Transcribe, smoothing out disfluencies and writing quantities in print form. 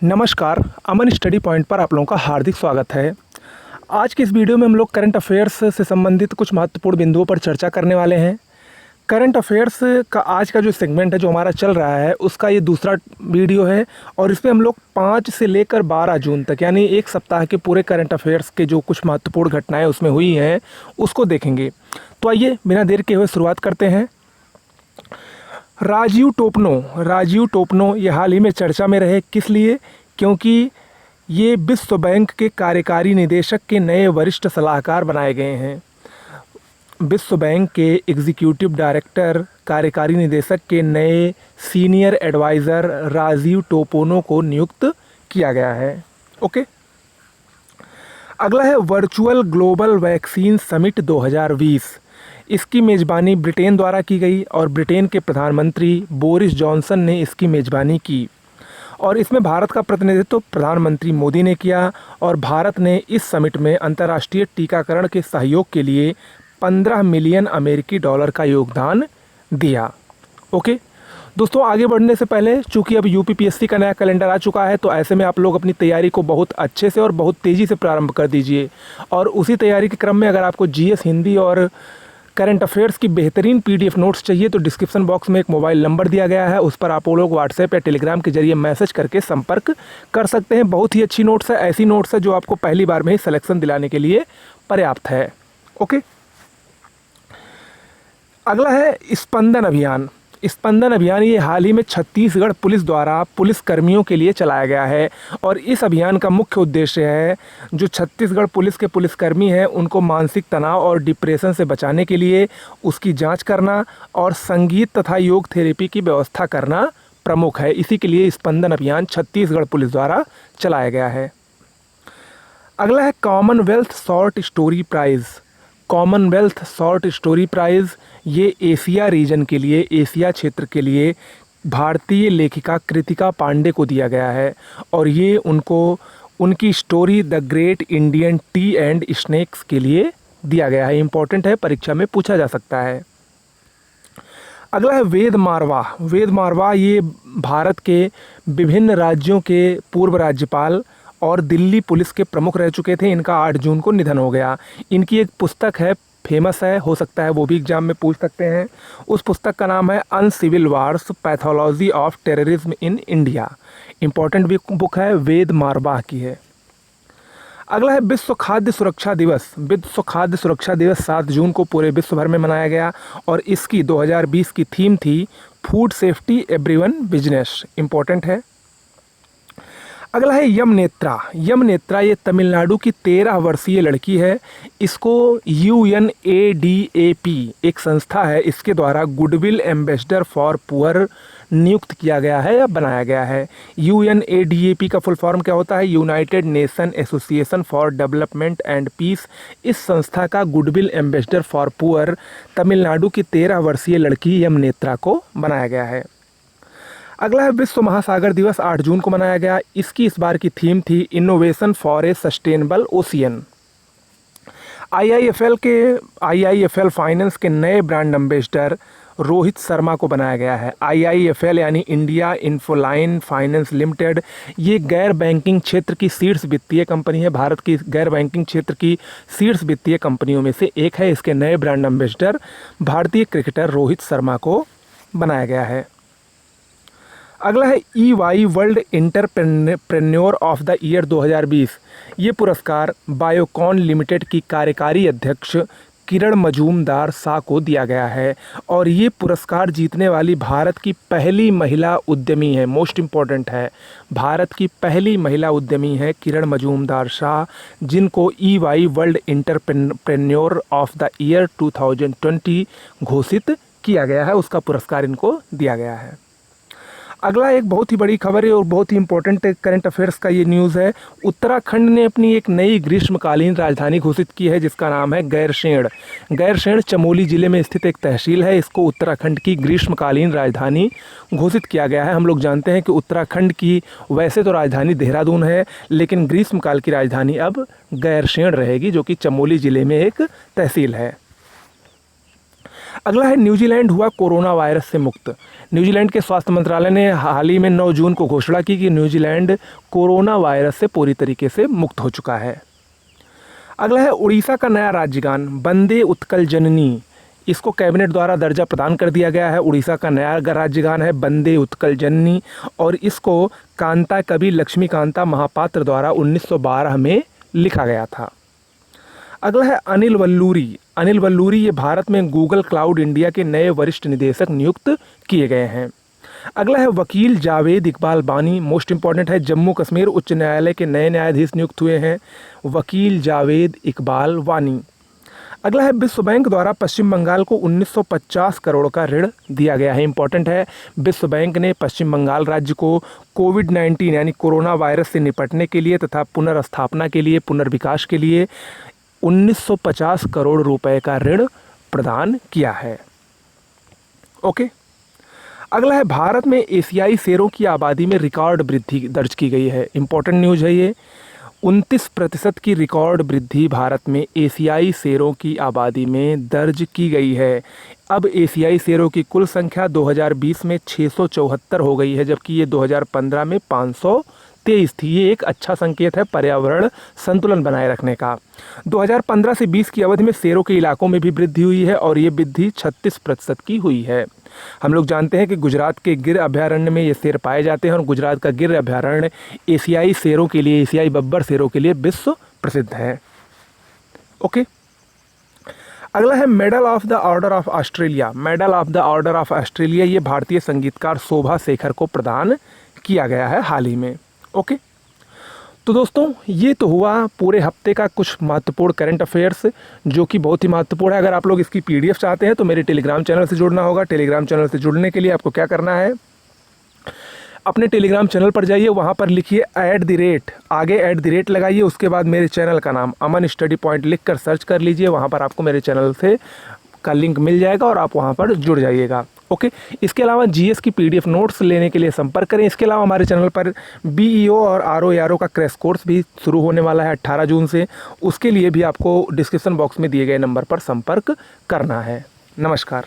नमस्कार, अमन study point पर आप लोगों का हार्दिक स्वागत है। आज की इस वीडियो में हम लोग करंट अफेयर्स से संबंधित कुछ महत्वपूर्ण बिंदुओं पर चर्चा करने वाले हैं। करंट अफेयर्स का आज का जो सेगमेंट है जो हमारा चल रहा है उसका ये दूसरा वीडियो है और इसमें हम लोग 5 से लेकर 12 जून तक यानी एक सप्ताह के पूरे करंट अफेयर्स के जो कुछ महत्वपूर्ण घटनाएँ उसमें हुई हैं उसको देखेंगे। तो आइए बिना देर के हुए शुरुआत करते हैं। राजीव टोपनो ये हाल ही में चर्चा में रहे, किस लिए? क्योंकि ये विश्व बैंक के कार्यकारी निदेशक के नए वरिष्ठ सलाहकार बनाए गए हैं। विश्व बैंक के एग्जीक्यूटिव डायरेक्टर कार्यकारी निदेशक के नए सीनियर एडवाइज़र राजीव टोपनो को नियुक्त किया गया है। ओके, अगला है वर्चुअल ग्लोबल वैक्सीन समिट 2020। इसकी मेज़बानी ब्रिटेन द्वारा की गई और ब्रिटेन के प्रधानमंत्री बोरिस जॉनसन ने इसकी मेज़बानी की और इसमें भारत का प्रतिनिधित्व प्रधानमंत्री मोदी ने किया और भारत ने इस समिट में अंतर्राष्ट्रीय टीकाकरण के सहयोग के लिए 15 मिलियन अमेरिकी डॉलर का योगदान दिया। ओके दोस्तों, आगे बढ़ने से पहले चूंकि अब यूपीपीएससी का नया कैलेंडर आ चुका है तो ऐसे में आप लोग अपनी तैयारी को बहुत अच्छे से और बहुत तेज़ी से प्रारंभ कर दीजिए और उसी तैयारी के क्रम में अगर आपको जीएस हिंदी और करंट अफेयर्स की बेहतरीन पीडीएफ नोट्स चाहिए तो डिस्क्रिप्शन बॉक्स में एक मोबाइल नंबर दिया गया है, उस पर आप लोग व्हाट्सएप या टेलीग्राम के जरिए मैसेज करके संपर्क कर सकते हैं। बहुत ही अच्छी नोट्स है, ऐसी नोट्स है जो आपको पहली बार में ही सिलेक्शन दिलाने के लिए पर्याप्त है। ओके, अगला है स्पंदन अभियान। स्पंदन अभियान ये हाल ही में छत्तीसगढ़ पुलिस द्वारा पुलिस कर्मियों के लिए चलाया गया है और इस अभियान का मुख्य उद्देश्य है जो छत्तीसगढ़ पुलिस के पुलिसकर्मी हैं उनको मानसिक तनाव और डिप्रेशन से बचाने के लिए उसकी जांच करना और संगीत तथा योग थेरेपी की व्यवस्था करना प्रमुख है। इसी के लिए स्पंदन अभियान छत्तीसगढ़ पुलिस द्वारा चलाया गया है। अगला है Commonwealth Short Story Prize. Commonwealth Short Story Prize ये एशिया रीजन के लिए, एशिया क्षेत्र के लिए भारतीय लेखिका कृतिका पांडे को दिया गया है और ये उनको उनकी story the great Indian T and snacks के लिए दिया गया है। इम्पोर्टेंट है, परीक्षा में पूछा जा सकता है। अगला है वेद मारवा। वेद मारवा ये भारत के विभिन्न राज्यों के पूर्व राज्यपाल और दिल्ली पुलिस के प्रमुख रह चुके थे। इनका 8 जून को निधन हो गया। इनकी एक पुस्तक है, फेमस है, हो सकता है वो भी एग्जाम में पूछ सकते हैं। उस पुस्तक का नाम है uncivil wars pathology of terrorism in India. Important भी बुक है, वेद मारवाह की है। अगला है विश्व खाद्य सुरक्षा दिवस। विश्व खाद्य सुरक्षा दिवस 7 जून को पूरे विश्व भर में मनाया गया और इसकी 2020 की थीम थी food safety everyone business. Important है। अगला है यमनेत्रा। यमनेत्रा ये तमिलनाडु की 13 वर्षीय लड़की है। इसको UNADAP एक संस्था है, इसके द्वारा गुडविल एम्बेसडर फॉर पुअर नियुक्त किया गया है या बनाया गया है। UNADAP का फुल फॉर्म क्या होता है? United Nation Association for Development and Peace. इस संस्था का goodwill ambassador for poor Tamil Nadu की 13 वर्षीय लड़की यमनेत्रा को बनाया गया है। अगला है विश्व महासागर दिवस 8 जून को मनाया गया। इसकी इस बार की थीम थी innovation for a sustainable ocean. IIFL finance के नए ब्रांड एम्बेसडर रोहित शर्मा को बनाया गया है। IIFL यानी इंडिया इन्फोलाइन फाइनेंस लिमिटेड ये गैर बैंकिंग क्षेत्र की शीर्ष वित्तीय कंपनी है। भारत की गैर बैंकिंग क्षेत्र की शीर्ष वित्तीय कंपनियों में से एक है। इसके नए ब्रांड एम्बेसडर भारतीय क्रिकेटर रोहित शर्मा को बनाया गया है। अगला है EY world entrepreneur of the year 2020। ये पुरस्कार बायोकॉन लिमिटेड की कार्यकारी अध्यक्ष किरण मजूमदार शाह को दिया गया है और ये पुरस्कार जीतने वाली भारत की पहली महिला उद्यमी है। मोस्ट इम्पॉर्टेंट है, भारत की पहली महिला उद्यमी है किरण मजूमदार शाह, जिनको EY world entrepreneur of the year 2020 घोषित किया गया है। उसका पुरस्कार इनको दिया गया है। अगला एक बहुत ही बड़ी खबर है और बहुत ही इंपॉर्टेंट करंट अफेयर्स का ये न्यूज़ है। उत्तराखंड ने अपनी एक नई ग्रीष्मकालीन राजधानी घोषित की है जिसका नाम है गैरसेण। गैरसेण चमोली ज़िले में स्थित एक तहसील है। इसको उत्तराखंड की ग्रीष्मकालीन राजधानी घोषित किया गया है। हम लोग जानते हैं कि उत्तराखंड की वैसे तो राजधानी देहरादून है लेकिन ग्रीष्मकाल की राजधानी अब गैरसेण रहेगी जो कि चमोली ज़िले में एक तहसील है। अगला है न्यूजीलैंड हुआ कोरोना वायरस से मुक्त। न्यूजीलैंड के स्वास्थ्य मंत्रालय ने हाल ही में 9 जून को घोषणा की कि न्यूजीलैंड कोरोना वायरस से पूरी तरीके से मुक्त हो चुका है। अगला है उड़ीसा का नया राज्यगान वंदे उत्कल जननी। इसको कैबिनेट द्वारा दर्जा प्रदान कर दिया गया है। उड़ीसा का नया राज्यगान है वंदे उत्कल जननी और इसको कांता कवि लक्ष्मीकांता महापात्र द्वारा 1912 में लिखा गया था। अगला है अनिल वल्लूरी। अनिल वल्लूरी ये भारत में गूगल क्लाउड इंडिया के नए वरिष्ठ निदेशक नियुक्त किए गए हैं। अगला है वकील जावेद इकबाल बानी। मोस्ट इंपॉर्टेंट है, जम्मू कश्मीर उच्च न्यायालय के नए न्यायाधीश नियुक्त हुए हैं वकील जावेद इकबाल वानी। अगला है विश्व बैंक द्वारा पश्चिम बंगाल को 1950 करोड़ का ऋण दिया गया है। इंपॉर्टेंट है, विश्व बैंक ने पश्चिम बंगाल राज्य को कोविड-19 यानी कोरोना वायरस से निपटने के लिए तथा पुनर्स्थापना के लिए, पुनर्विकास के लिए 1950 करोड़ रुपए का ऋण प्रदान किया है। ओके। अगला है भारत में एशियाई शेरों की आबादी में रिकॉर्ड वृद्धि दर्ज की गई है। इंपॉर्टेंट न्यूज़ है ये। 29% की रिकॉर्ड वृद्धि भारत में एशियाई शेरों की आबादी में दर्ज की गई है। अब एशियाई शेरों की कुल संख्या 2020 में 674 हो गई है, जबकि ये 2015 में 523 थी। ये एक अच्छा संकेत है पर्यावरण संतुलन बनाए रखने का। 2015 से 20 की अवधि में शेरों के इलाकों में भी वृद्धि हुई है और ये वृद्धि 36% की हुई है। हम लोग जानते हैं कि गुजरात के गिर अभयारण्य में ये शेर पाए जाते हैं और गुजरात का गिर अभयारण्य एशियाई शेरों के लिए, एशियाई बब्बर शेरों के लिए विश्व प्रसिद्ध है। ओके। अगला है medal of the order of Australia. Medal of the order of Australia ये भारतीय संगीतकार शोभा शेखर को प्रदान किया गया है हाल ही में। ओके। तो दोस्तों ये तो हुआ पूरे हफ्ते का कुछ महत्वपूर्ण करंट अफेयर्स जो कि बहुत ही महत्वपूर्ण है। अगर आप लोग इसकी PDF चाहते हैं तो मेरे टेलीग्राम चैनल से जुड़ना होगा। टेलीग्राम चैनल से जुड़ने के लिए आपको क्या करना है, अपने टेलीग्राम चैनल पर जाइए, वहाँ पर लिखिए @ आगे @ लगाइए, उसके बाद मेरे चैनल का नाम अमन स्टडी पॉइंट लिख कर सर्च कर लीजिए। वहाँ पर आपको मेरे चैनल से का लिंक मिल जाएगा और आप वहाँ पर जुड़ जाइएगा। ओके। इसके अलावा GS की PDF नोट्स लेने के लिए संपर्क करें। इसके अलावा हमारे चैनल पर BEO और RO का क्रैश कोर्स भी शुरू होने वाला है 18 जून से। उसके लिए भी आपको डिस्क्रिप्शन बॉक्स में दिए गए नंबर पर संपर्क करना है। नमस्कार।